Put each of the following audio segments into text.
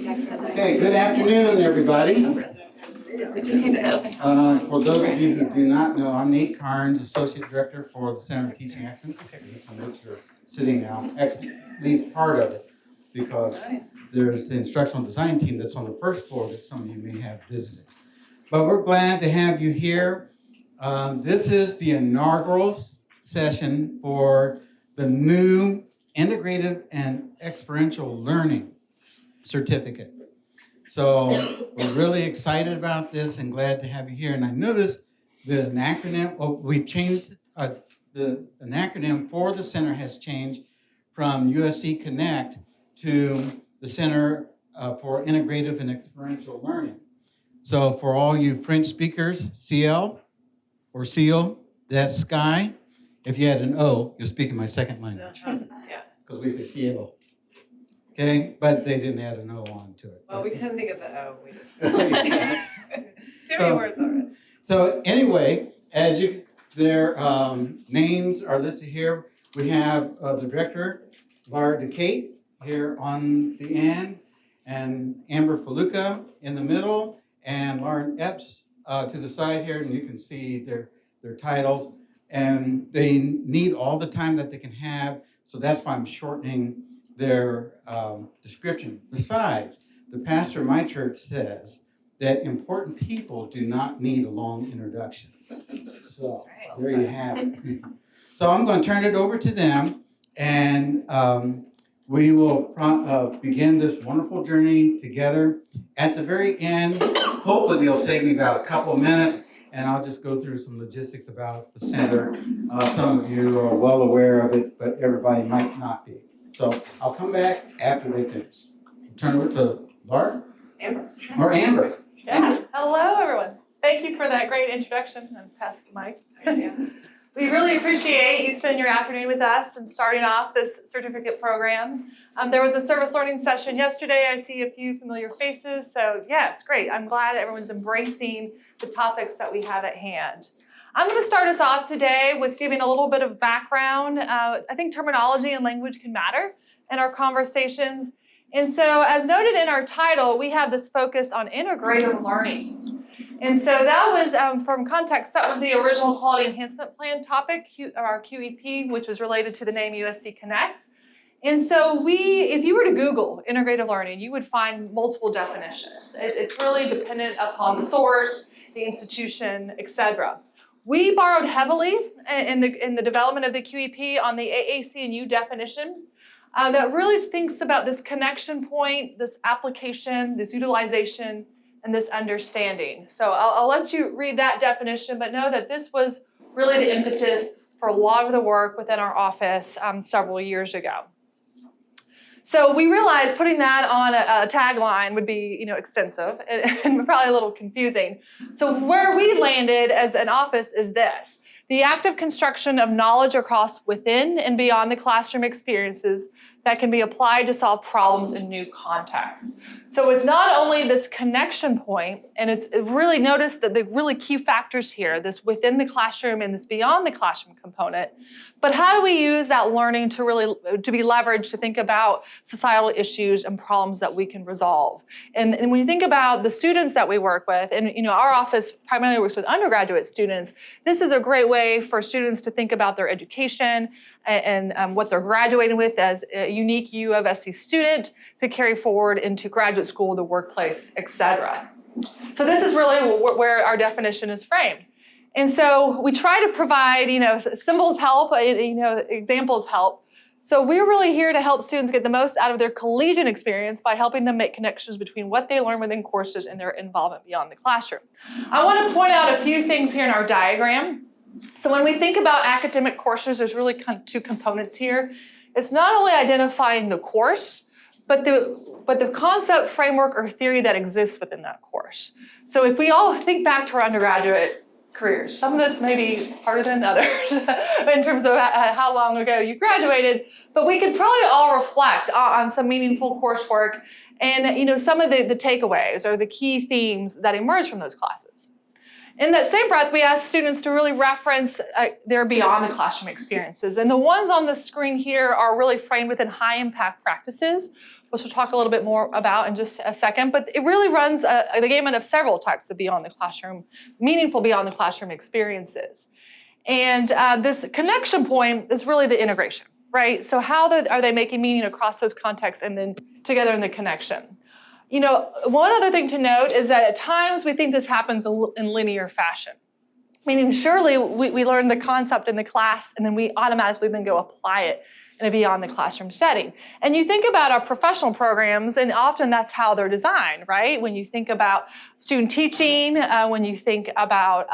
Okay, good afternoon, everybody. For those of you who do not know, I'm Nate Carnes, Associate Director for the Center of Teaching Excellence, in which you're sitting now, at least part of it, because there's the instructional design team that's on the first floor that some of you may have visited. But we're glad to have you here. This is the inaugural session for the new Integrative and Experiential Learning certificate. So we're really excited about this and glad to have you here. And I noticed an acronym, we changed, an acronym for the center has changed from UofSC Connect to the Center for Integrative and Experiential Learning. So for all you French speakers, CL or SEAL, that's Sky. If you had an O, you're speaking my second language. Because we say CL. Okay, but they didn't add an O on to it. Well, we couldn't think of the O. We just too many words already. So anyway, as their names are listed here, we have the director, Laura DeCate, here on the end, and Amber Faluca in the middle, and Lauren Epps to the side here, and you can see their titles. And they need all the time that they can have, so that's why I'm shortening their description. Besides, the pastor of my church says that important people do not need a long introduction. So there you have it. So I'm going to turn it over to them, and we will begin this wonderful journey together. At the very end, hopefully they'll save me about a couple of minutes, and I'll just go through some logistics about the center. Some of you are well aware of it, but everybody might not be. So I'll come back after they finish. Turn over to Laura? Amber. Or Amber. Yeah. Hello, everyone. Thank you for that great introduction. And pass the mic. We really appreciate you spending your afternoon with us and starting off this certificate program. There was a service learning session yesterday. I see a few familiar faces. So yes, great. I'm glad everyone's embracing the topics that we have at hand. I'm going to start us off today with giving a little bit of background. I think terminology and language can matter in our conversations. And so as noted in our title, we have this focus on integrative learning. And so that was, from context, that was the original Quality Enhancement Plan topic, our QEP, which was related to the name UofSC Connect. And so if you were to Google integrative learning, you would find multiple definitions. It's really dependent upon the source, the institution, etc. We borrowed heavily in the development of the QEP on the AAC&U definition that really thinks about this connection point, this application, this utilization, and this understanding. So I'll let you read that definition, but know that this was really the impetus for a lot of the work within our office several years ago. So we realized putting that on a tagline would be, extensive and probably a little confusing. So where we landed as an office is this: the active construction of knowledge across within and beyond the classroom experiences that can be applied to solve problems in new contexts. So it's not only this connection point, and it's really noticed that the really key factors here, this within the classroom and this beyond the classroom component, but how do we use that learning to be leveraged to think about societal issues and problems that we can resolve? And when you think about the students that we work with, and our office primarily works with undergraduate students, this is a great way for students to think about their education and what they're graduating with as a unique UofSC student to carry forward into graduate school, the workplace, etc. So this is really where our definition is framed. And so we try to provide, symbols help, examples help. So we're really here to help students get the most out of their collegiate experience by helping them make connections between what they learn within courses and their involvement beyond the classroom. I want to point out a few things here in our diagram. So when we think about academic courses, there's really kind of two components here. It's not only identifying the course, but the concept, framework, or theory that exists within that course. So if we all think back to our undergraduate careers, some of this may be harder than others in terms of how long ago you graduated, but we could probably all reflect on some meaningful coursework and some of the takeaways or the key themes that emerge from those classes. In that same breath, we ask students to really reference their beyond the classroom experiences. And the ones on the screen here are really framed within high impact practices which we'll talk a little bit more about in just a second. But it really runs the gamut of several types of beyond the classroom, meaningful beyond the classroom experiences. And this connection point is really the integration, right? So how are they making meaning across those contexts and then together in the connection? You know, one other thing to note is that at times we think this happens in linear fashion. Meaning surely we learn the concept in the class and then we automatically then go apply it in a beyond the classroom setting. And you think about our professional programs, and often that's how they're designed, right? When you think about student teaching, when you think about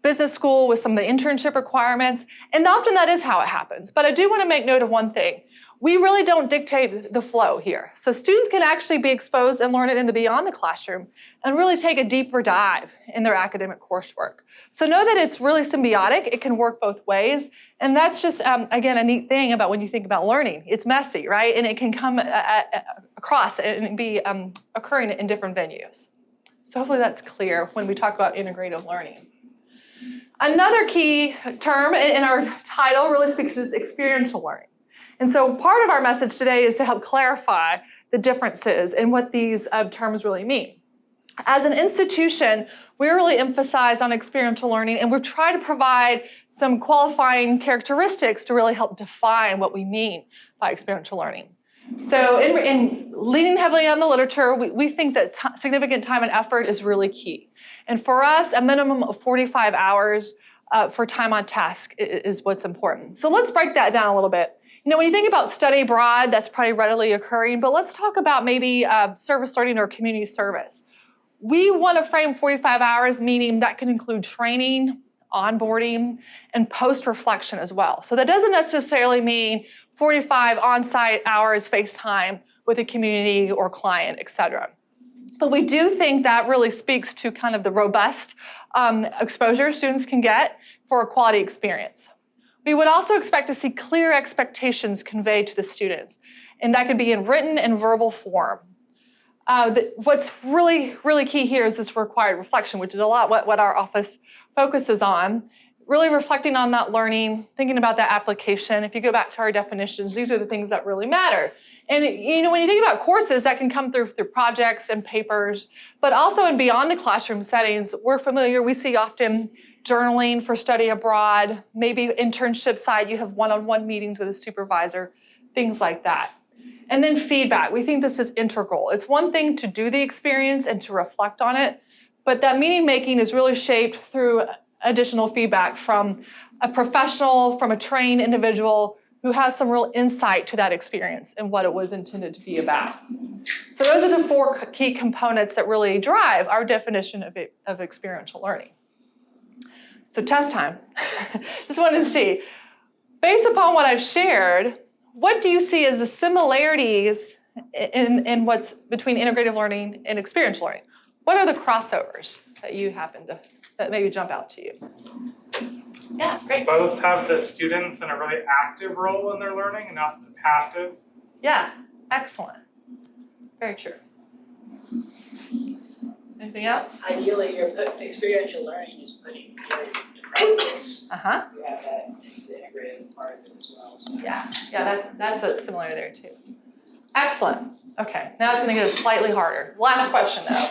business school with some of the internship requirements, and often that is how it happens. But I do want to make note of one thing. We really don't dictate the flow here. So students can actually be exposed and learn it in the beyond the classroom and really take a deeper dive in their academic coursework. So know that it's really symbiotic. It can work both ways. And that's just, again, a neat thing about when you think about learning. It's messy, right? And it can come across and be occurring in different venues. So hopefully that's clear when we talk about integrative learning. Another key term in our title really speaks to experiential learning. And so part of our message today is to help clarify the differences in what these terms really mean. As an institution, we really emphasize on experiential learning, and we try to provide some qualifying characteristics to really help define what we mean by experiential learning. So in leaning heavily on the literature, we think that significant time and effort is really key. And for us, a minimum of 45 hours for time on task is what's important. So let's break that down a little bit. You know, when you think about study abroad, that's probably readily occurring, but let's talk about maybe service learning or community service. We want to frame 45 hours, meaning that can include training, onboarding, and post-reflection as well. So that doesn't necessarily mean 45 on-site hours face time with a community or client, et cetera. But we do think that really speaks to kind of the robust exposure students can get for a quality experience. We would also expect to see clear expectations conveyed to the students, and that could be in written and verbal form. What's really key here is this required reflection, which is a lot what our office focuses on. Really reflecting on that learning, thinking about that application. If you go back to our definitions, these are the things that really matter. And you know, when you think about courses, that can come through projects and papers, but also in beyond the classroom settings, we're familiar, we see often journaling for study abroad, maybe internship side, you have one-on-one meetings with a supervisor, things like that. And then feedback, we think this is integral. It's one thing to do the experience and to reflect on it, but that meaning making is really shaped through additional feedback from a professional, from a trained individual who has some real insight to that experience and what it was intended to be about. So those are the four key components that really drive our definition of experiential learning. So test time. Just wanted to see, based upon what I've shared, what do you see as the similarities in what's between integrative learning and experiential learning? What are the crossovers that you happen to, that maybe jump out to you? Yeah, great. Both have the students in a really active role in their learning and not the passive. Yeah, excellent. Very true. Anything else? Ideally, your experiential learning is putting theory into practice. Uh-huh. You have that integrative part of it as well. So. Yeah, that's a similar there too. Excellent. Okay, now it's going to get slightly harder. Last question though.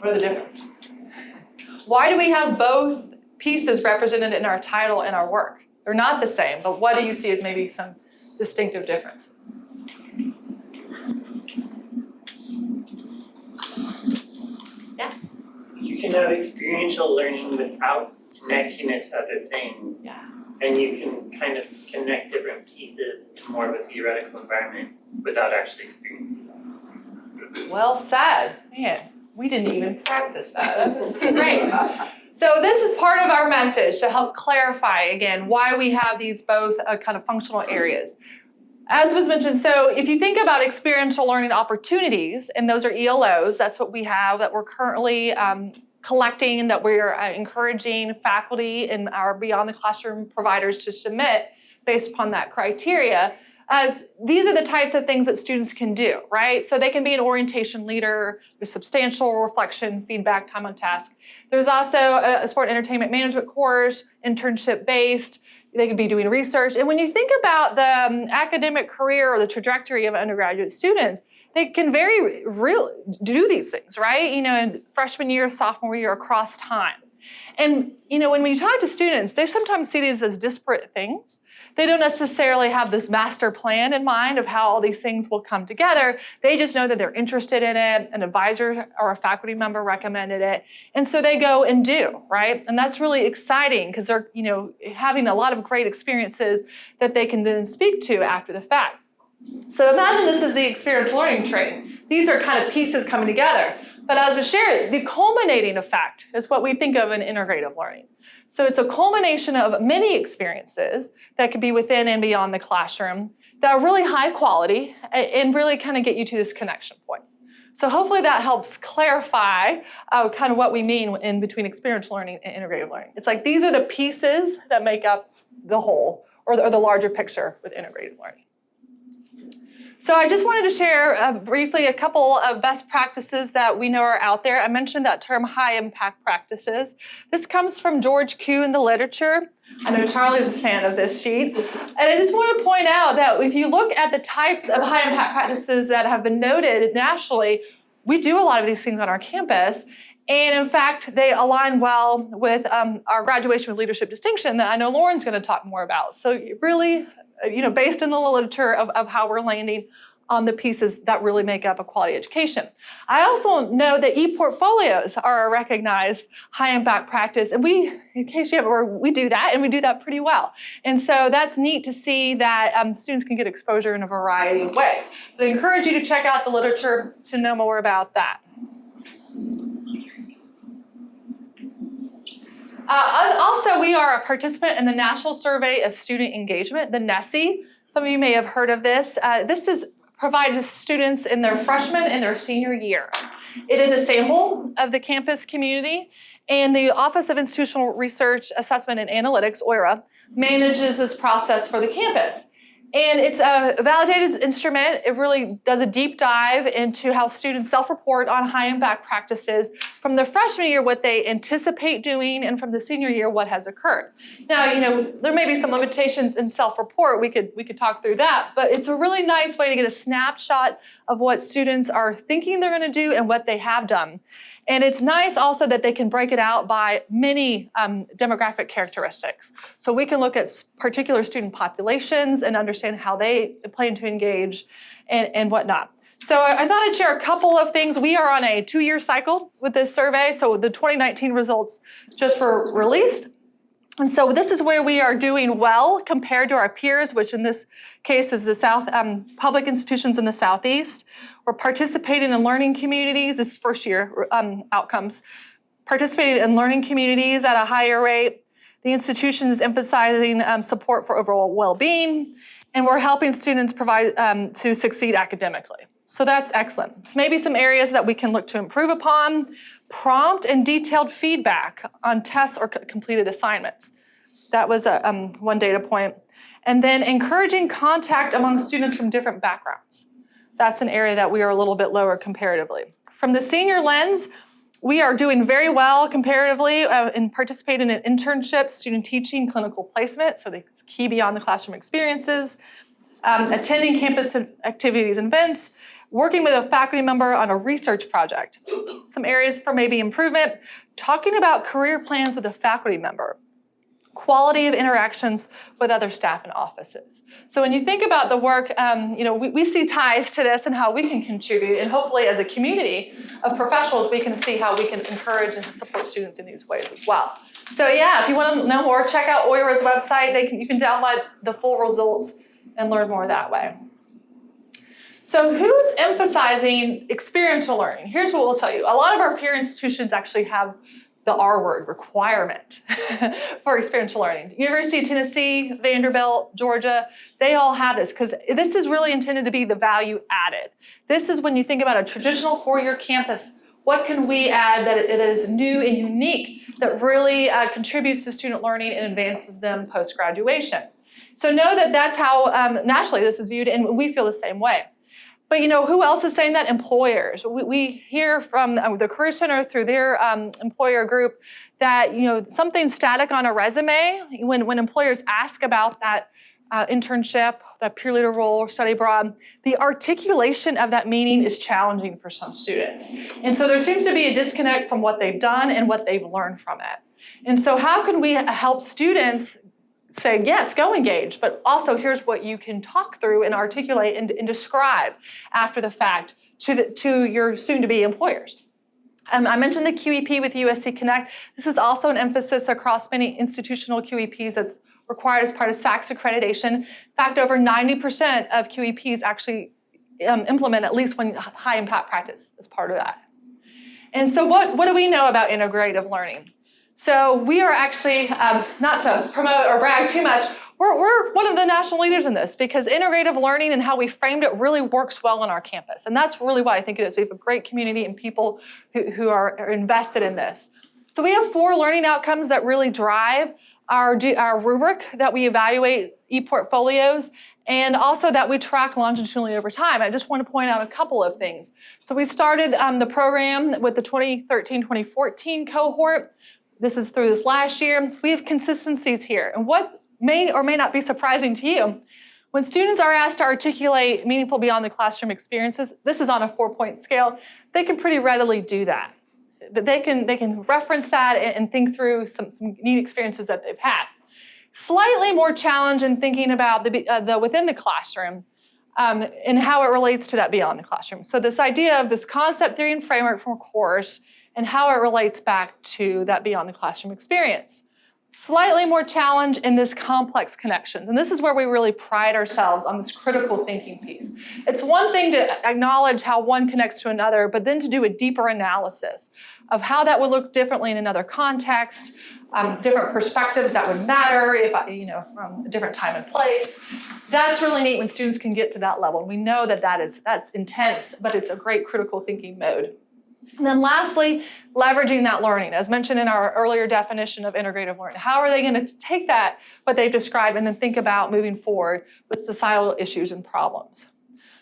What are the differences? Why do we have both pieces represented in our title and our work? They're not the same, but what do you see as maybe some distinctive differences? Yeah. You can have experiential learning without connecting it to other things. Yeah. And you can kind of connect different pieces in more of a theoretical environment without actually experiencing them. Well said. Man, we didn't even practice that. That was great. So this is part of our message to help clarify, again, why we have these both kind of functional areas. As was mentioned, so if you think about experiential learning opportunities, and those are ELOs, that's what we have that we're currently collecting, that we're encouraging faculty and our beyond the classroom providers to submit based upon that criteria. As these are the types of things that students can do, right? So they can be an orientation leader with substantial reflection, feedback, time on task. There's also a sport and entertainment management course, internship-based. They could be doing research. And when you think about the academic career or the trajectory of undergraduate students, they can do these things, right? In freshman year, sophomore year, across time. And, when we talk to students, they sometimes see these as disparate things. They don't necessarily have this master plan in mind of how all these things will come together. They just know that they're interested in it, an advisor or a faculty member recommended it, and so they go and do, right? And that's really exciting because they're, having a lot of great experiences that they can then speak to after the fact. So imagine this is the experiential learning training. These are kind of pieces coming together. But as we shared, the culminating effect is what we think of in integrative learning. So it's a culmination of many experiences that could be within and beyond the classroom that are really high quality and really kind of get you to this connection point. So hopefully that helps clarify kind of what we mean in between experiential learning and integrative learning. It's like these are the pieces that make up the whole or the larger picture with integrative learning. So I just wanted to share briefly a couple of best practices that we know are out there. I mentioned that term high impact practices. This comes from George Q in the literature. I know Charlie's a fan of this sheet. And I just want to point out that if you look at the types of high impact practices that have been noted nationally, we do a lot of these things on our campus. And in fact, they align well with our graduation with leadership distinction that I know Lauren's going to talk more about. So really, based in the literature of how we're landing on the pieces that really make up a quality education. I also know that e-portfolios are a recognized high-impact practice, and we do that, and we do that pretty well. And so that's neat to see that students can get exposure in a variety of ways. But I encourage you to check out the literature to know more about that. Also, we are a participant in the National Survey of Student Engagement, the NSSE. Some of you may have heard of this. This is provided to students in their freshman and their senior year. It is a sample of the campus community, and the Office of Institutional Research, Assessment, and Analytics, OIRA, manages this process for the campus. And it's a validated instrument. It really does a deep dive into how students self-report on high impact practices from the freshman year, what they anticipate doing, and from the senior year, what has occurred. Now, there may be some limitations in self-report. We could talk through that, but it's a really nice way to get a snapshot of what students are thinking they're going to do and what they have done. And it's nice also that they can break it out by many demographic characteristics. So we can look at particular student populations and understand how they plan to engage and whatnot. So I thought I'd share a couple of things. We are on a 2-year cycle with this survey. So the 2019 results just were released. And so this is where we are doing well compared to our peers, which in this case is the public institutions in the Southeast. We're participating in learning communities. This is first year outcomes. Participating in learning communities at a higher rate. The institution is emphasizing support for overall well-being, and we're helping students to succeed academically. So that's excellent. So maybe some areas that we can look to improve upon: prompt and detailed feedback on tests or completed assignments. That was one data point. And then encouraging contact among students from different backgrounds. That's an area that we are a little bit lower comparatively. From the senior lens, we are doing very well comparatively in participating in internships, student teaching, clinical placement, so it's key beyond the classroom experiences, attending campus activities and events, working with a faculty member on a research project. Some areas for maybe improvement: talking about career plans with a faculty member, quality of interactions with other staff and offices. So when you think about the work, we see ties to this and how we can contribute, and hopefully as a community of professionals, we can see how we can encourage and support students in these ways as well. So yeah, if you want to know more, check out OIRA's website. You can download the full results and learn more that way. So who's emphasizing experiential learning? Here's what we'll tell you. A lot of our peer institutions actually have the R word, requirement, for experiential learning. University of Tennessee, Vanderbilt, Georgia, they all have this because this is really intended to be the value added. This is when you think about a traditional 4-year campus, what can we add that is new and unique that really contributes to student learning and advances them post-graduation? So know that that's how nationally this is viewed, and we feel the same way. But who else is saying that? Employers. We hear from the Career Center through their employer group that something static on a resume, when employers ask about that internship, that peer leader role, or study abroad, the articulation of that meaning is challenging for some students. And so there seems to be a disconnect from what they've done and what they've learned from it. And so how can we help students say, yes, go engage, but also here's what you can talk through and articulate and describe after the fact to your soon-to-be employers. I mentioned the QEP with USC Connect. This is also an emphasis across many institutional QEPs that's required as part of SACS accreditation. In fact, over 90% of QEPs actually implement at least one high impact practice as part of that. And so what do we know about integrative learning? So we are actually, not to promote or brag too much, we're one of the national leaders in this because integrative learning and how we framed it really works well on our campus. And that's really why I think it is. We have a great community and people who are invested in this. So we have 4 learning outcomes that really drive our rubric that we evaluate e-portfolios and also that we track longitudinally over time. I just want to point out a couple of things. So we started the program with the 2013-2014 cohort. This is through this last year. We have consistencies here. And what may or may not be surprising to you, when students are asked to articulate meaningful beyond the classroom experiences, this is on a 4-point scale, they can pretty readily do that. They can reference that and think through some neat experiences that they've had. Slightly more challenge in thinking about the within the classroom and how it relates to that beyond the classroom. So this idea of this concept, theory, and framework from a course and how it relates back to that beyond the classroom experience. Slightly more challenge in this complex connections. And this is where we really pride ourselves on this critical thinking piece. It's one thing to acknowledge how one connects to another, but then to do a deeper analysis of how that would look differently in another context, different perspectives that would matter if, from a different time and place. That's really neat when students can get to that level. And we know that that's intense, but it's a great critical thinking mode. And then lastly, leveraging that learning, as mentioned in our earlier definition of integrative learning. How are they going to take that, what they've described, and then think about moving forward with societal issues and problems?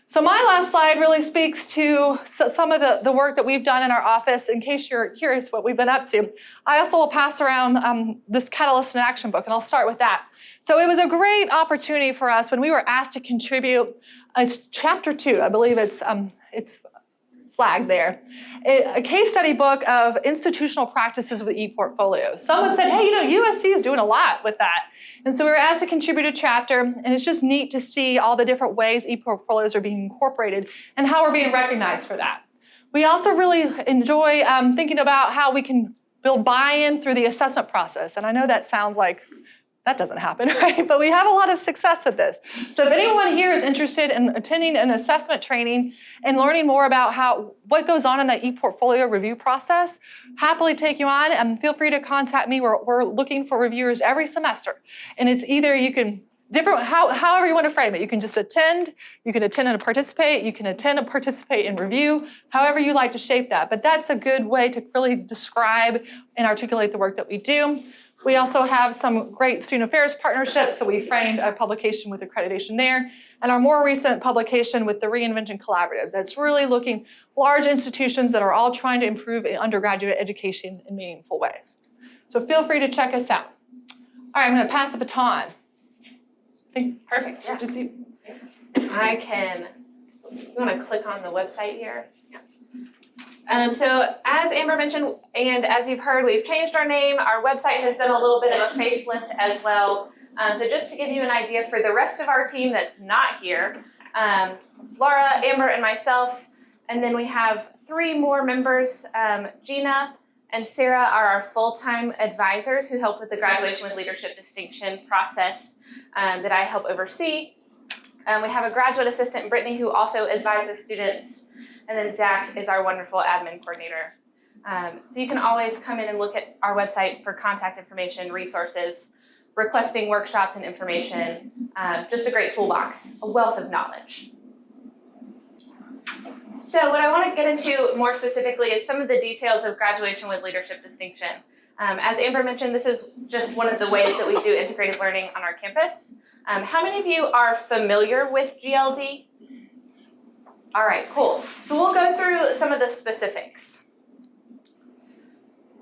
So my last slide really speaks to some of the work that we've done in our office. In case you're curious what we've been up to, I also will pass around this Catalyst in Action book, and I'll start with that. So it was a great opportunity for us when we were asked to contribute. It's chapter 2, I believe it's flagged there. A case study book of institutional practices with e-portfolios. Someone said, hey, USC is doing a lot with that. And so we were asked to contribute a chapter, and it's just neat to see all the different ways e-portfolios are being incorporated and how we're being recognized for that. We also really enjoy thinking about how we can build buy-in through the assessment process. And I know that sounds like that doesn't happen, right? But we have a lot of success with this. So if anyone here is interested in attending an assessment training and learning more about what goes on in that e-portfolio review process, happily take you on and feel free to contact me. We're looking for reviewers every semester. And it's either you can, however you want to frame it. You can just attend, you can attend and participate, you can attend and participate in review, however you like to shape that. But that's a good way to really describe and articulate the work that we do. We also have some great student affairs partnerships, so we framed a publication with accreditation there, and our more recent publication with the Reinvention Collaborative that's really looking large institutions that are all trying to improve undergraduate education in meaningful ways. So feel free to check us out. All right, I'm going to pass the baton. Perfect, yeah. I can, you want to click on the website here? So as Amber mentioned, and as you've heard, we've changed our name. Our website has done a little bit of a facelift as well. So just to give you an idea for the rest of our team that's not here, Laura, Amber, and myself, and then we have 3 more members. Gina and Sarah are our full-time advisors who help with the Graduation with Leadership Distinction process that I help oversee. We have a graduate assistant, Brittany, who also advises students. And then Zach is our wonderful admin coordinator. So you can always come in and look at our website for contact information, resources, requesting workshops and information. Just a great toolbox, a wealth of knowledge. So what I want to get into more specifically is some of the details of Graduation with Leadership Distinction. As Amber mentioned, this is just one of the ways that we do integrative learning on our campus. How many of you are familiar with GLD? All right, cool. So we'll go through some of the specifics.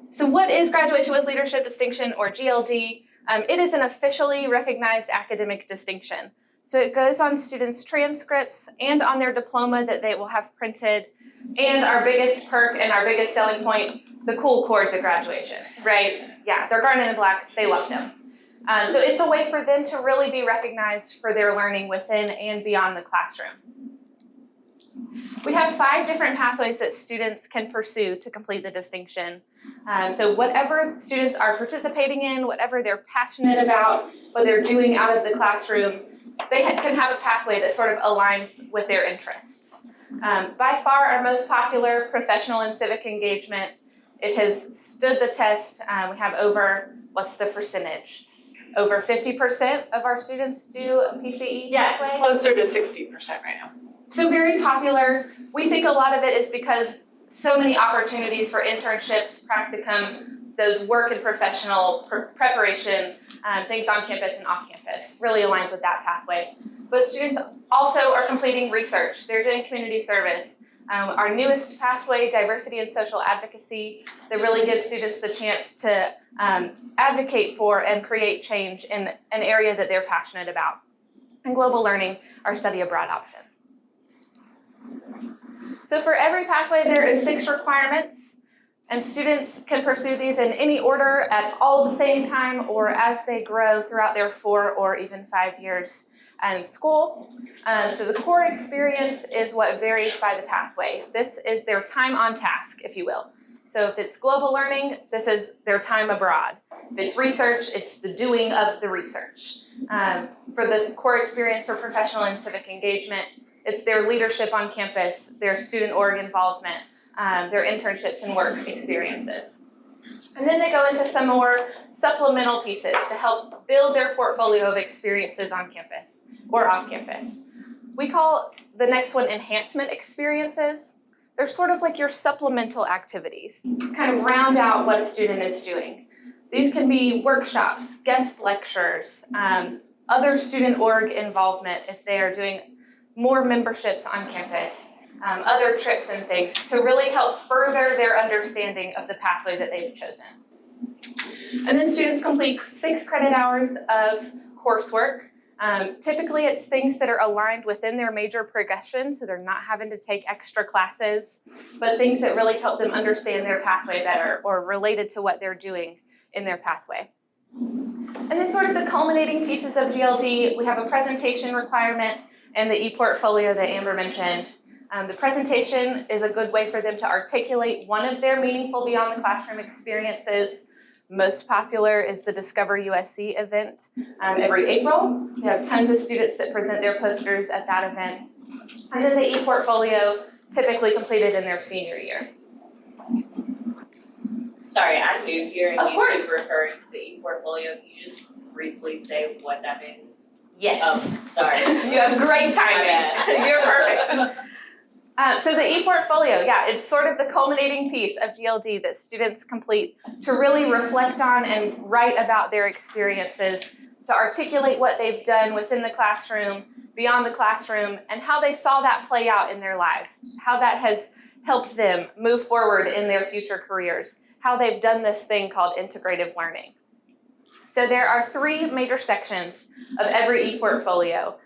So what is Graduation with Leadership Distinction, or GLD? It is an officially recognized academic distinction. So it goes on students' transcripts and on their diploma that they will have printed. And our biggest perk and our biggest selling point, the cool cords at graduation, right? Yeah, they're garnet and black, they love them. So it's a way for them to really be recognized for their learning within and beyond the classroom. We have 5 different pathways that students can pursue to complete the distinction. So whatever students are participating in, whatever they're passionate about, what they're doing out of the classroom, they can have a pathway that sort of aligns with their interests. By far our most popular, professional and civic engagement. It has stood the test. We have over, what's the percentage? Over 50% of our students do a PCE Yes, pathway. closer to 60% right now. So very popular. We think a lot of it is because so many opportunities for internships, practicum, those work and professional preparation, things on campus and off campus really aligns with that pathway. But students also are completing research. They're doing community service. Our newest pathway, diversity and social advocacy, that really gives students the chance to advocate for and create change in an area that they're passionate about. And global learning, our study abroad option. So for every pathway, there is 6 requirements, and students can pursue these in any order at all at the same time or as they grow throughout their 4 or even 5 years in school. So the core experience is what varies by the pathway. This is their time on task, if you will. So if it's global learning, this is their time abroad. If it's research, it's the doing of the research. For the core experience for professional and civic engagement, it's their leadership on campus, their student org involvement, their internships and work experiences. And then they go into some more supplemental pieces to help build their portfolio of experiences on campus or off campus. We call the next one enhancement experiences. They're sort of like your supplemental activities, kind of round out what a student is doing. These can be workshops, guest lectures, other student org involvement if they are doing more memberships on campus, other trips and things to really help further their understanding of the pathway that they've chosen. And then students complete 6 credit hours of coursework. Typically it's things that are aligned within their major progression, so they're not having to take extra classes, but things that really help them understand their pathway better or related to what they're doing in their pathway. And then sort of the culminating pieces of GLD, we have a presentation requirement and the e-portfolio that Amber mentioned. The presentation is a good way for them to articulate one of their meaningful beyond the classroom experiences. Most popular is the Discover USC event every April. We have tons of students that present their posters at that event. And then the e-portfolio, typically completed in their senior year. Sorry, I'm new here and Of you course. keep referring to the e-portfolio. Can you just briefly say what that is? Yes. Oh, sorry. You have great My timing. bad. You're perfect. So the e-portfolio, yeah, it's sort of the culminating piece of GLD that students complete to really reflect on and write about their experiences, to articulate what they've done within the classroom, beyond the classroom, and how they saw that play out in their lives, how that has helped them move forward in their future careers, how they've done this thing called integrative learning. So there are 3 major sections of every e-portfolio.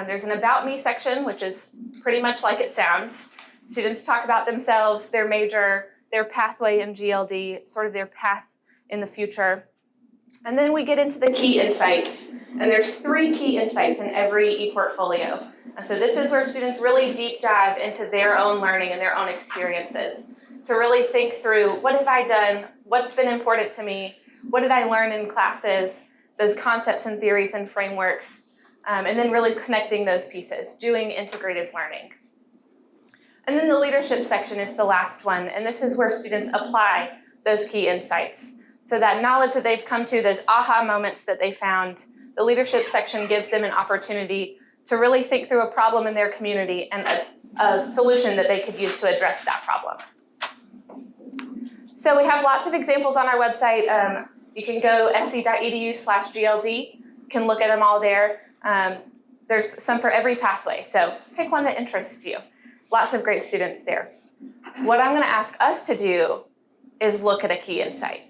There's an About Me section, which is pretty much like it sounds. Students talk about themselves, their major, their pathway in GLD, sort of their path in the future. And then we get into the key insights. And there's 3 key insights in every e-portfolio. And so this is where students really deep dive into their own learning and their own experiences to really think through, what have I done? What's been important to me? What did I learn in classes? Those concepts and theories and frameworks. And then really connecting those pieces, doing integrative learning. And then the leadership section is the last one, and this is where students apply those key insights. So that knowledge that they've come to, those aha moments that they found, the leadership section gives them an opportunity to really think through a problem in their community and a solution that they could use to address that problem. So we have lots of examples on our website. You can go sc.edu/GLD, you can look at them all there. There's some for every pathway, so pick one that interests you. Lots of great students there. What I'm gonna ask us to do is look at a key insight.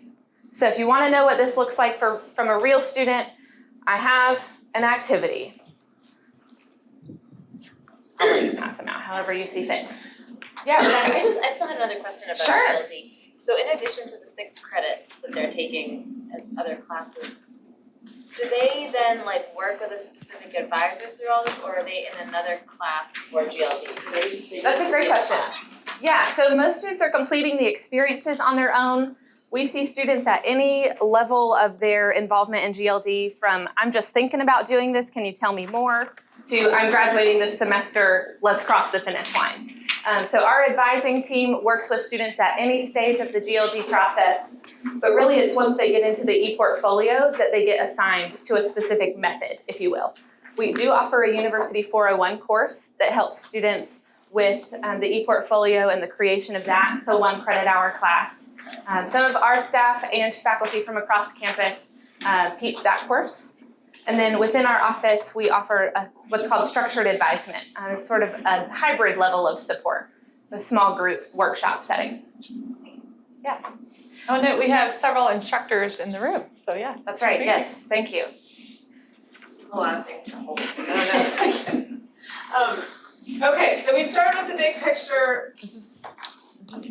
So if you wanna know what this looks like from a real student, I have an activity. I'll let you pass them out however you see fit. Yeah, Rebecca. I still had another question about Sure. ELBE. So in addition to the 6 credits that they're taking as other classes, do they then like work with a specific advisor through all this, or are they in another class for GLD? That's a great question. Yeah, so most students are completing the experiences on their own. We see students at any level of their involvement in GLD, from I'm just thinking about doing this, can you tell me more, to I'm graduating this semester, let's cross the finish line. So our advising team works with students at any stage of the GLD process, but really it's once they get into the e-portfolio that they get assigned to a specific method, if you will. We do offer a University 401 course that helps students with the e-portfolio and the creation of that. It's a 1 credit hour class. Some of our staff and faculty from across campus teach that course. And then within our office, we offer what's called structured advisement. It's sort of a hybrid level of support, a small group workshop setting. Yeah. Oh, no, we have several instructors in the room, so yeah. That's right, yes, thank you. A lot of things to hold. Okay, so we've started with the big picture. Is this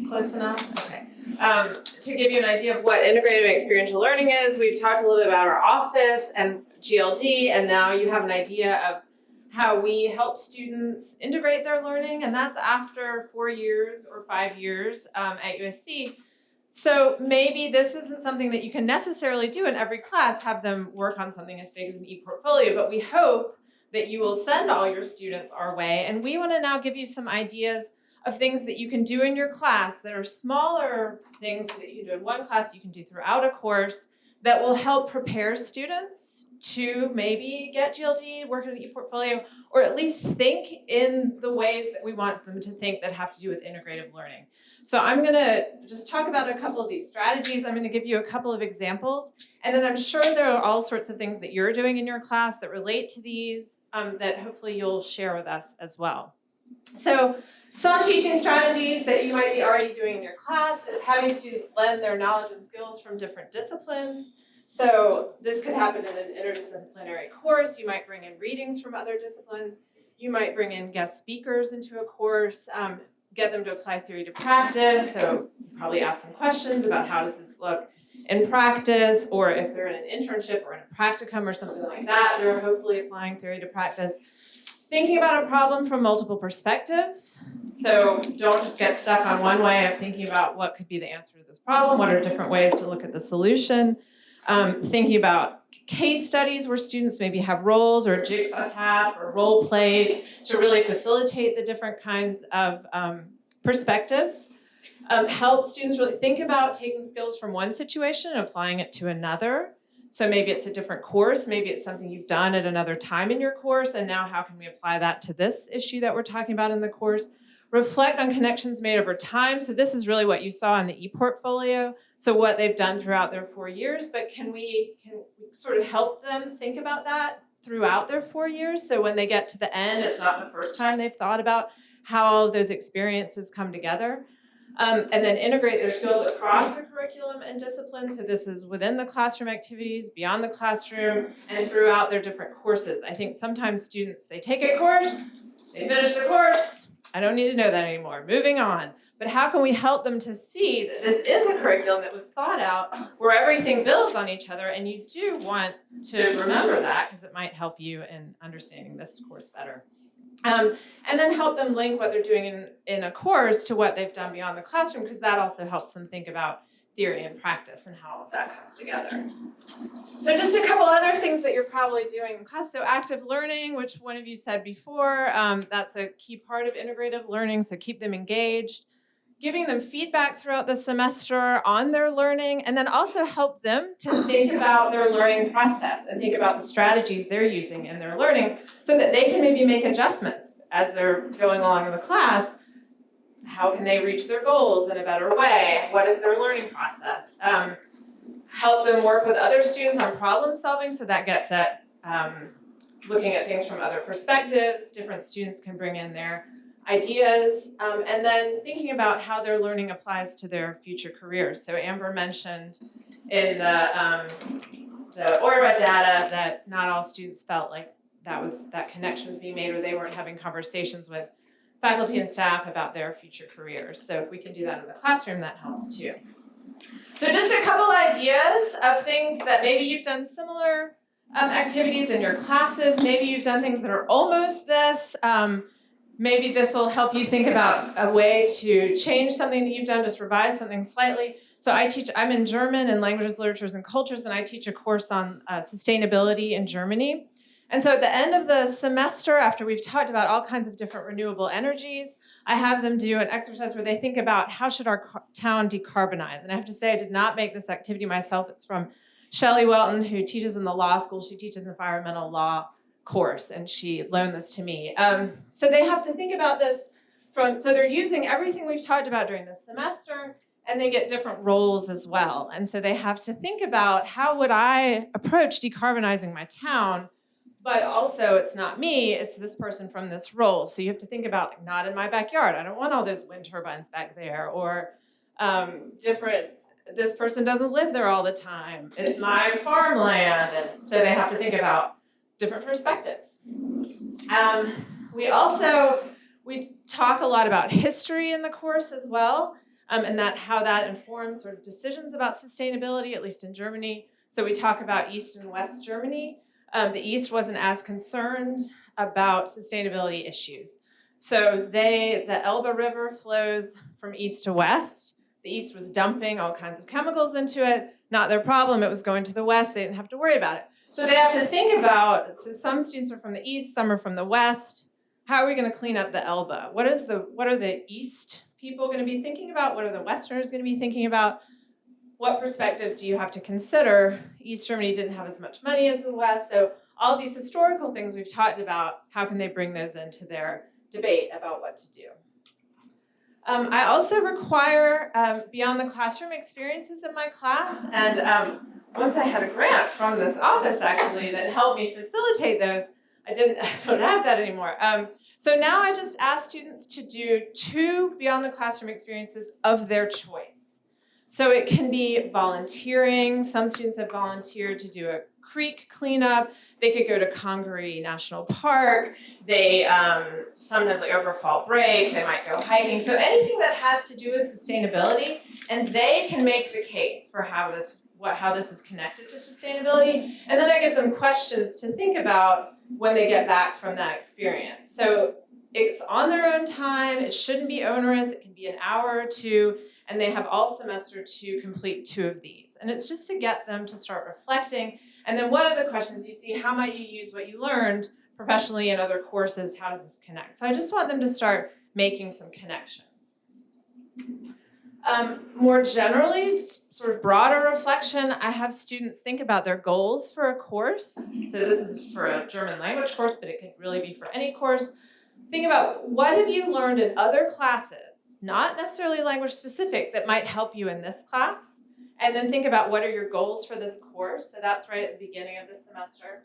close enough? Okay. To give you an idea of what integrative and experiential learning is, we've talked a little bit about our office and GLD, and now you have an idea of how we help students integrate their learning, and that's after 4 years or 5 years at UofSC. So maybe this isn't something that you can necessarily do in every class, have them work on something as big as an e-portfolio, but we hope that you will send all your students our way, and we want to now give you some ideas of things that you can do in your class that are smaller things that you can do in one class, you can do throughout a course, that will help prepare students to maybe get GLD, work on an e-portfolio, or at least think in the ways that we want them to think that have to do with integrative learning. So I'm gonna just talk about a couple of these strategies. I'm gonna give you a couple of examples, and then I'm sure there are all sorts of things that you're doing in your class that relate to these that hopefully you'll share with us as well. So some teaching strategies that you might be already doing in your class is having students blend their knowledge and skills from different disciplines. So this could happen in an interdisciplinary course. You might bring in readings from other disciplines. You might bring in guest speakers into a course, get them to apply theory to practice. So you probably ask them questions about how does this look in practice, or if they're in an internship or in a practicum or something like that, they're hopefully applying theory to practice. Thinking about a problem from multiple perspectives. So don't just get stuck on one way of thinking about what could be the answer to this problem, what are different ways to look at the solution. Thinking about case studies where students maybe have roles or jigsaw tasks or role plays to really facilitate the different kinds of perspectives. Help students really think about taking skills from one situation and applying it to another. So maybe it's a different course, maybe it's something you've done at another time in your course, and now how can we apply that to this issue that we're talking about in the course? Reflect on connections made over time. So this is really what you saw in the e-portfolio. So what they've done throughout their 4 years, but can we sort of help them think about that throughout their 4 years? So when they get to the end, it's not the first time they've thought about how those experiences come together. And then integrate their skills across the curriculum and discipline. So this is within the classroom activities, beyond the classroom, and throughout their different courses. I think sometimes students, they take a course, they finish the course, I don't need to know that anymore, moving on. But how can we help them to see that this is a curriculum that was thought out where everything builds on each other, and you do want to remember that because it might help you in understanding this course better. And then help them link what they're doing in a course to what they've done beyond the classroom, because that also helps them think about theory and practice and how all of that comes together. So just a couple other things that you're probably doing in class. So active learning, which one of you said before, that's a key part of integrative learning, so keep them engaged. Giving them feedback throughout the semester on their learning, and then also help them to think about their learning process and think about the strategies they're using in their learning so that they can maybe make adjustments as they're going along in the class. How can they reach their goals in a better way? What is their learning process? Help them work with other students on problem solving, so that gets at looking at things from other perspectives. Different students can bring in their ideas, and then thinking about how their learning applies to their future careers. So Amber mentioned in the OIRA data that not all students felt like that connection was being made, or they weren't having conversations with faculty and staff about their future careers. So if we can do that in the classroom, that helps too. So just a couple ideas of things that maybe you've done similar activities in your classes. Maybe you've done things that are almost this. Maybe this will help you think about a way to change something that you've done, just revise something slightly. So I'm in German and languages, literatures, and cultures, and I teach a course on sustainability in Germany. And so at the end of the semester, after we've talked about all kinds of different renewable energies, I have them do an exercise where they think about how should our town decarbonize. And I have to say, I did not make this activity myself. It's from Shelley Welton, who teaches in the law school. She teaches environmental law course, and she loaned this to me. So they have to think about this so they're using everything we've talked about during this semester, and they get different roles as well. And so they have to think about, how would I approach decarbonizing my town? But also, it's not me, it's this person from this role. So you have to think about, like, not in my backyard. I don't want all those wind turbines back there, or this person doesn't live there all the time. It's my farmland. And so they have to think about different perspectives. We talk a lot about history in the course as well, and how that informs sort of decisions about sustainability, at least in Germany. So we talk about East and West Germany. The East wasn't as concerned about sustainability issues. So the Elbe River flows from east to west. The East was dumping all kinds of chemicals into it. Not their problem. It was going to the West. They didn't have to worry about it. So they have to think about, so some students are from the East, some are from the West. How are we going to clean up the Elbe? What are the East people going to be thinking about? What are the Westerners going to be thinking about? What perspectives do you have to consider? East Germany didn't have as much money as the West. So all these historical things we've talked about, how can they bring those into their debate about what to do? I also require beyond the classroom experiences in my class, and once I had a grant from this office actually that helped me facilitate those. I don't have that anymore. So now I just ask students to do 2 beyond the classroom experiences of their choice. So it can be volunteering. Some students have volunteered to do a creek cleanup. They could go to Congaree National Park. They sometimes, like over fall break, they might go hiking. So anything that has to do with sustainability, and they can make the case for how this is connected to sustainability. And then I give them questions to think about when they get back from that experience. So it's on their own time. It shouldn't be onerous. It can be an hour or 2. And they have all semester to complete 2 of these. And it's just to get them to start reflecting. And then what are the questions you see? How might you use what you learned professionally in other courses? How does this connect? So I just want them to start making some connections. More generally, sort of broader reflection, I have students think about their goals for a course. So this is for a German language course, but it could really be for any course. Think about, what have you learned in other classes, not necessarily language specific, that might help you in this class? And then think about, what are your goals for this course? So that's right at the beginning of the semester.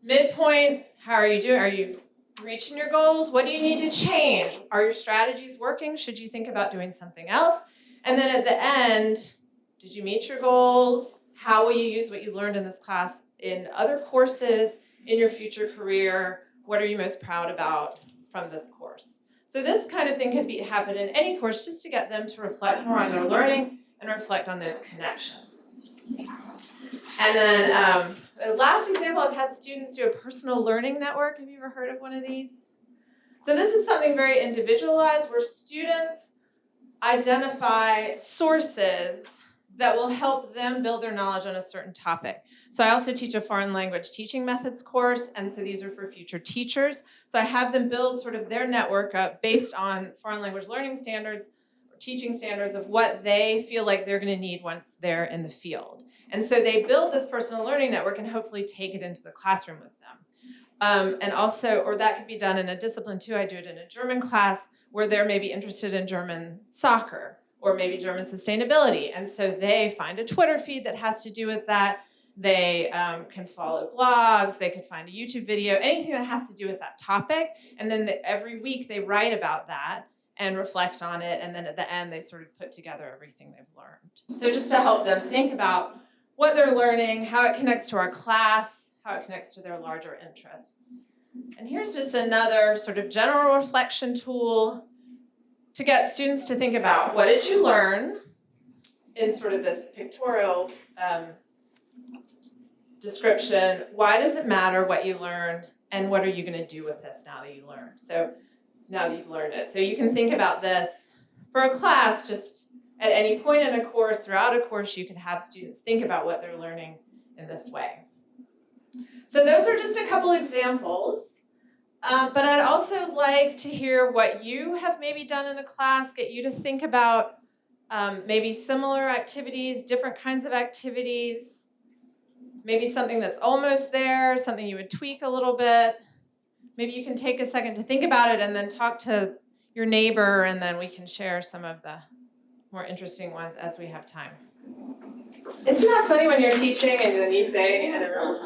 Midpoint, how are you doing? Are you reaching your goals? What do you need to change? Are your strategies working? Should you think about doing something else? And then at the end, did you meet your goals? How will you use what you learned in this class in other courses, in your future career? What are you most proud about from this course? So this kind of thing can happen in any course, just to get them to reflect more on their learning and reflect on those connections. And then the last example, I've had students do a personal learning network. Have you ever heard of one of these? So this is something very individualized, where students identify sources that will help them build their knowledge on a certain topic. So I also teach a foreign language teaching methods course, and so these are for future teachers. So I have them build sort of their network up based on foreign language learning standards, or teaching standards, of what they feel like they're going to need once they're in the field. And so they build this personal learning network and hopefully take it into the classroom with them. And also, or that could be done in a discipline too. I do it in a German class where they're maybe interested in German soccer or maybe German sustainability. And so they find a Twitter feed that has to do with that. They can follow blogs, they could find a YouTube video, anything that has to do with that topic. And then every week they write about that and reflect on it. And then at the end, they sort of put together everything they've learned. So just to help them think about what they're learning, how it connects to our class, how it connects to their larger interests. And here's just another sort of general reflection tool to get students to think about, what did you learn in sort of this pictorial description? Why does it matter what you learned, and what are you going to do with this now that you learned? So now that you've learned it. So you can think about this for a class, just at any point in a course, throughout a course, you can have students think about what they're learning in this way. So those are just a couple examples. But I'd also like to hear what you have maybe done in a class, get you to think about maybe similar activities, different kinds of activities, maybe something that's almost there, something you would tweak a little bit. Maybe you can take a second to think about it and then talk to your neighbor, and then we can share some of the more interesting ones as we have time. Isn't that funny when you're teaching and then you say, and everyone's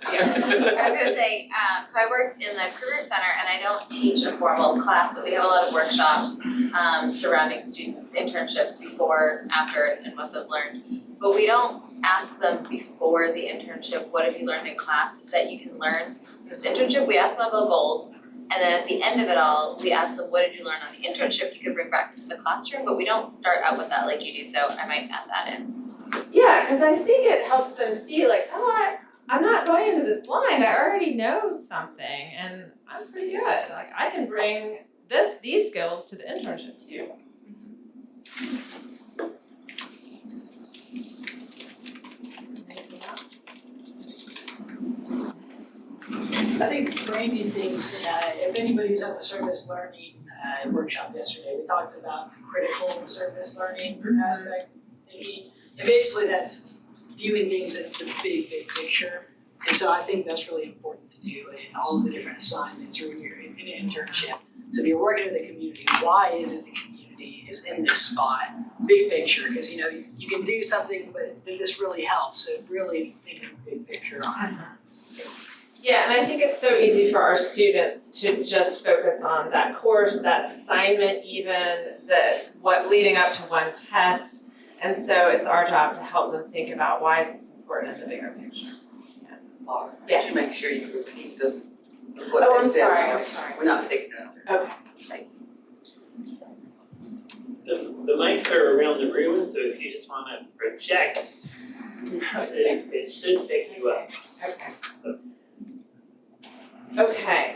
I was gonna say, so I work in the Career Center, and I don't teach a formal class, but we have a lot of workshops surrounding students' internships before, after, and what they've learned. But we don't ask them before the internship, what have you learned in class that you can learn in this internship? We ask them about goals, and then at the end of it all, we ask them, what did you learn on the internship you could bring back to the classroom? But we don't start out with that like you do, so I might add that in. Yeah, because I think it helps them see, like, oh, I'm not going into this blind. I already know something, and I'm pretty good. Like, I can bring these skills to the internship too. Anything else? I think framing things, if anybody was at the service learning workshop yesterday, we talked about the critical service learning aspect of thinking. And basically that's viewing things in the big picture. And so I think that's really important to do in all of the different assignments or when you're in an internship. So if you're working in the community, why is it the community is in this spot? Big picture, because you can do something, but this really helps. So really think of the big picture on it. Yeah, and I think it's so easy for our students to just focus on that course, that assignment even, what leading up to one test. And so it's our job to help them think about, why is this important in the bigger picture. Laura, Yes. could you make sure you repeat what Oh, they I'm said? sorry, I'm sorry. We're not picking it up. Okay. The mics are around the room, so if you just want to project, it should pick you up. Okay.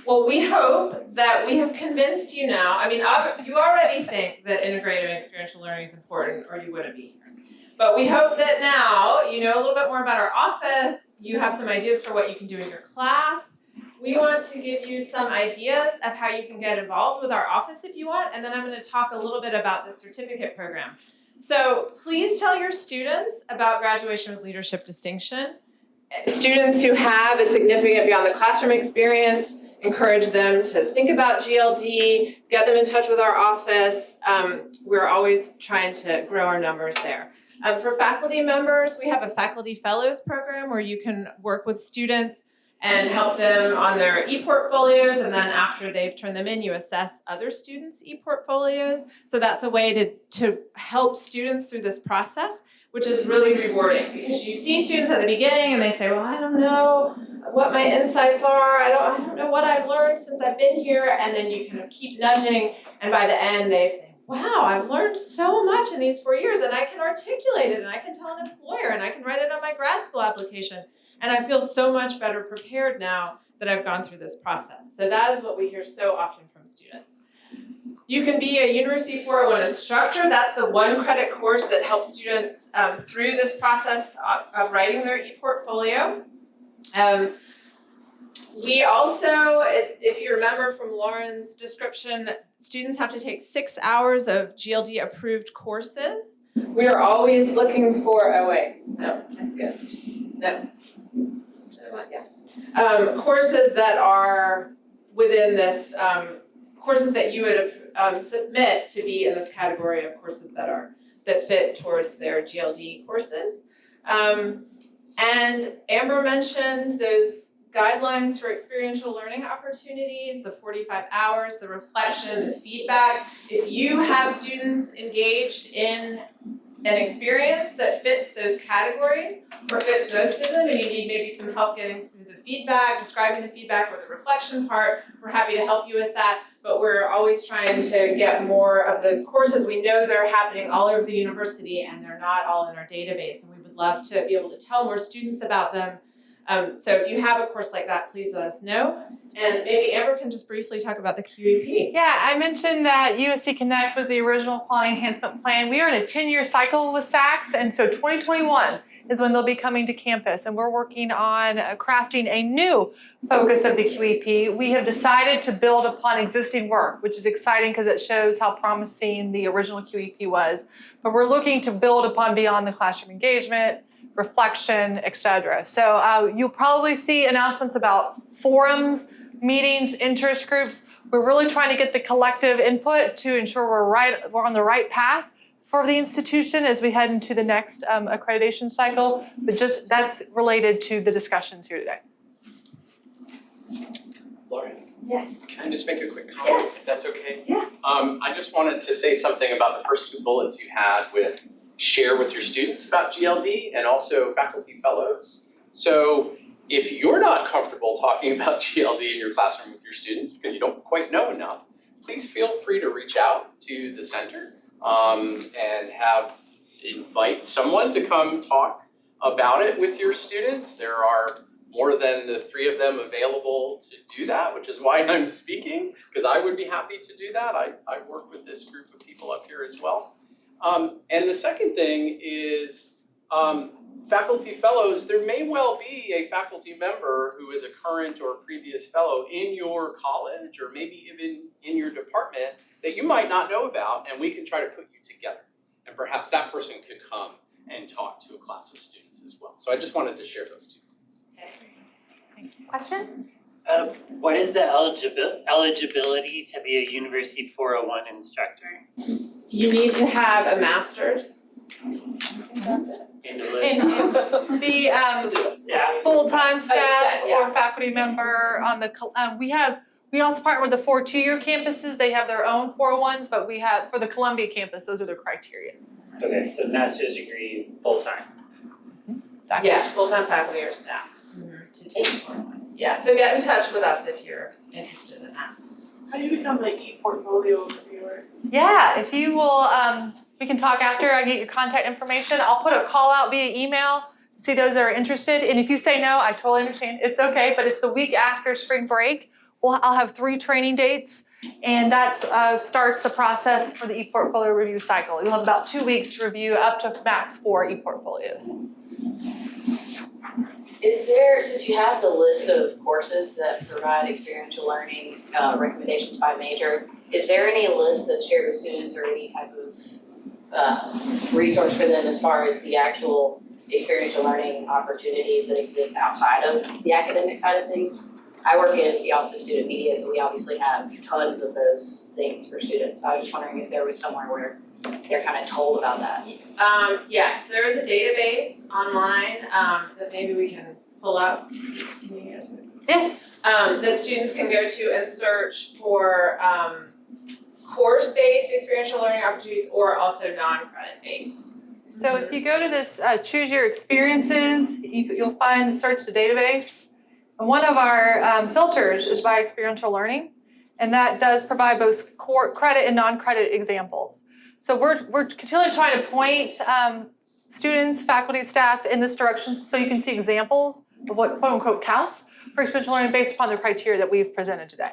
Well, we hope that we have convinced you now. I mean, you already think that integrative and experiential learning is important, or you wouldn't be here. But we hope that now you know a little bit more about our office. You have some ideas for what you can do in your class. We want to give you some ideas of how you can get involved with our office if you want, and then I'm going to talk a little bit about the certificate program. So please tell your students about graduation with leadership distinction. Students who have a significant beyond the classroom experience, encourage them to think about GLD, get them in touch with our office. We're always trying to grow our numbers there. For faculty members, we have a faculty fellows program where you can work with students and help them on their e-portfolios, and then after they've turned them in, you assess other students' e-portfolios. So that's a way to help students through this process, which is really rewarding, because you see students at the beginning and they say, well, I don't know what my insights are, I don't know what I've learned since I've been here, and then you kind of keep nudging, and by the end they say, wow, I've learned so much in these 4 years, and I can articulate it, and I can tell an employer, and I can write it on my grad school application. And I feel so much better prepared now that I've gone through this process. So that is what we hear so often from students. You can be a University 401 instructor. That's the 1 credit course that helps students through this process of writing their e-portfolio. We also, if you remember from Lauren's description, students have to take 6 hours of GLD approved courses. We are always looking for, oh wait, no, I skipped. No. Yeah. Courses that are within this, courses that you would submit to be in this category of courses that fit towards their GLD courses. And Amber mentioned those guidelines for experiential learning opportunities, the 45 hours, the reflection, the feedback. If you have students engaged in an experience that fits those categories or fits most of them and you need maybe some help getting through the feedback, describing the feedback or the reflection part, we're happy to help you with that. But we're always trying to get more of those courses. We know they're happening all over the university and they're not all in our database, and we would love to be able to tell more students about them. So if you have a course like that, please let us know. And maybe Amber can just briefly talk about the QEP. Yeah, I mentioned that UofSC Connect was the original quality enhancement plan. We are in a 10-year cycle with SACs, and so 2021 is when they'll be coming to campus, and we're working on crafting a new focus of the QEP. We have decided to build upon existing work, which is exciting because it shows how promising the original QEP was. But we're looking to build upon beyond the classroom engagement, reflection, etc. So you'll probably see announcements about forums, meetings, interest groups. We're really trying to get the collective input to ensure we're on the right path for the institution as we head into the next accreditation cycle. But just that's related to the discussions here today. Lauren, Yes. can I just make a quick comment, Yes. if that's okay? Yeah. I just wanted to say something about the first 2 bullets you had with share with your students about GLD and also faculty fellows. So if you're not comfortable talking about GLD in your classroom with your students because you don't quite know enough, please feel free to reach out to the center and invite someone to come talk about it with your students. There are more than the 3 of them available to do that, which is why I'm speaking, because I would be happy to do that. I work with this group of people up here as well. And the second thing is faculty fellows. There may well be a faculty member who is a current or previous fellow in your college or maybe even in your department that you might not know about, and we can try to put you together. And perhaps that person could come and talk to a class of students as well. So I just wanted to share those 2 things. Thank you. Question? What is the eligibility to be a University 401 instructor? You need to have a master's. Staff. Full-time staff yeah. or faculty member on the, we also partner with the 4 2-year campuses. They have their own 401s, but we have, for the Columbia campus, those are the criteria. Okay, so master's degree full-time. Yeah, full-time faculty or staff to teach 401. Yeah, so get in touch with us if you're interested in that. How do you become like e-portfolio reviewer? Yeah, if you will, we can talk after I get your contact information. I'll put a call out via email to see those that are interested. And if you say no, I totally understand. It's okay, but it's the week after spring break. I'll have 3 training dates, and that starts the process for the e-portfolio review cycle. You'll have about 2 weeks to review up to max 4 e-portfolios. Is there, since you have the list of courses that provide experiential learning recommendations by major, is there any list that's shared with students or any type of resource for them as far as the actual experiential learning opportunities that exist outside of the academic side of things? I work in the Office of Student Media, so we obviously have tons of those things for students. So I was just wondering if there was somewhere where they're kind of told about that. Yes, there is a database online that maybe we can pull up. Can you get it? Yeah. That students can go to and search for course-based experiential learning opportunities or also non-credit based. So if you go to this choose your experiences, you'll find search the database. And one of our filters is by experiential learning, and that does provide both core credit and non-credit examples. So we're continually trying to point students, faculty, staff in this direction so you can see examples of what quote unquote counts for experiential learning based upon the criteria that we've presented today.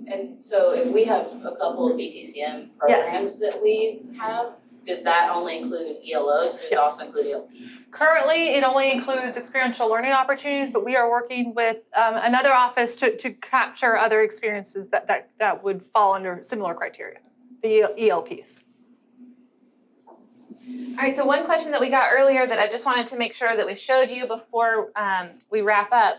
And so if we have a couple of BTCM programs that we have, does that only include ELOs or does it also include ELBs? Currently, it only includes experiential learning opportunities, but we are working with another office to capture other experiences that would fall under similar criteria, the ELPs. All right, so one question that we got earlier that I just wanted to make sure that we showed you before we wrap up.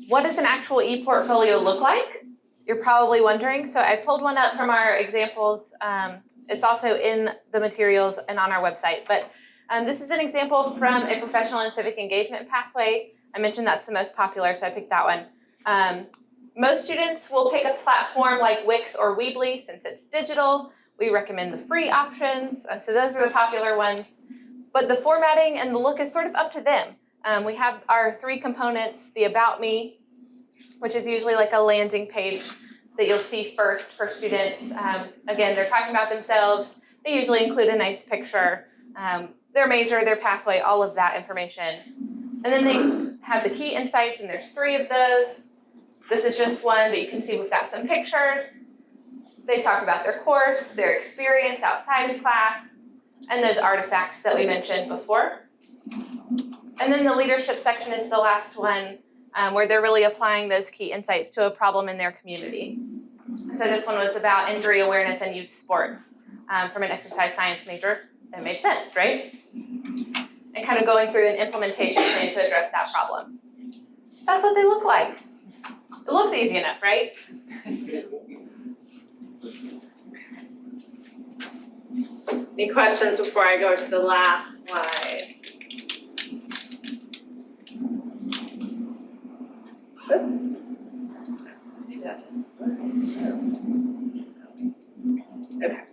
What does an actual e-portfolio look like? You're probably wondering. So I pulled one up from our examples. It's also in the materials and on our website. But This is an example from a professional and civic engagement pathway. I mentioned that's the most popular, so I picked that one. Most students will pick a platform like Wix or Weebly since it's digital. We recommend the free options, so those are the popular ones. But the formatting and the look is sort of up to them. We have our 3 components, the About Me, which is usually like a landing page that you'll see first for students. Again, they're talking about themselves. They usually include a nice picture, their major, their pathway, all of that information. And then they have the key insights, and there's 3 of those. This is just one, but you can see we've got some pictures. They talk about their course, their experience outside of class, and those artifacts that we mentioned before. And then the leadership section is the last one, where they're really applying those key insights to a problem in their community. So this one was about injury awareness and youth sports from an exercise science major. That made sense, right? And kind of going through an implementation plan to address that problem. That's what they look like. It looks easy enough, right? Any questions before I go to the last slide? Maybe that's it. Okay.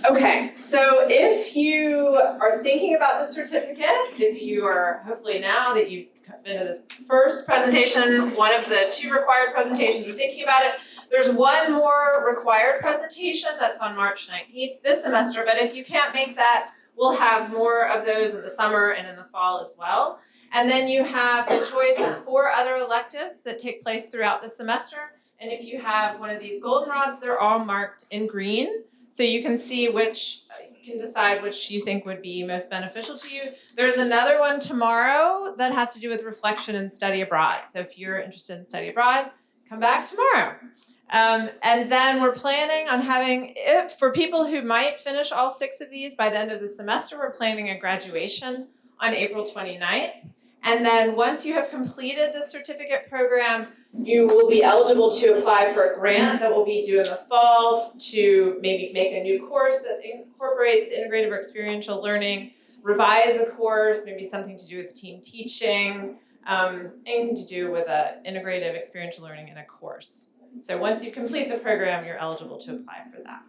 Okay, so if you are thinking about the certificate, if you are, hopefully now that you've been to this first presentation, one of the 2 required presentations, you're thinking about it, there's one more required presentation that's on March 19th this semester, but if you can't make that, we'll have more of those in the summer and in the fall as well. And then you have the choice of 4 other electives that take place throughout the semester. And if you have one of these goldenrods, they're all marked in green. So you can see which, you can decide which you think would be most beneficial to you. There's another one tomorrow that has to do with reflection and study abroad. So if you're interested in study abroad, come back tomorrow. And then we're planning on having, for people who might finish all 6 of these by the end of the semester, we're planning a graduation on April 29th. And then once you have completed the certificate program, you will be eligible to apply for a grant that will be due in the fall to maybe make a new course that incorporates integrative or experiential learning, revise a course, maybe something to do with team teaching, anything to do with integrative experiential learning in a course. So once you complete the program, you're eligible to apply for that.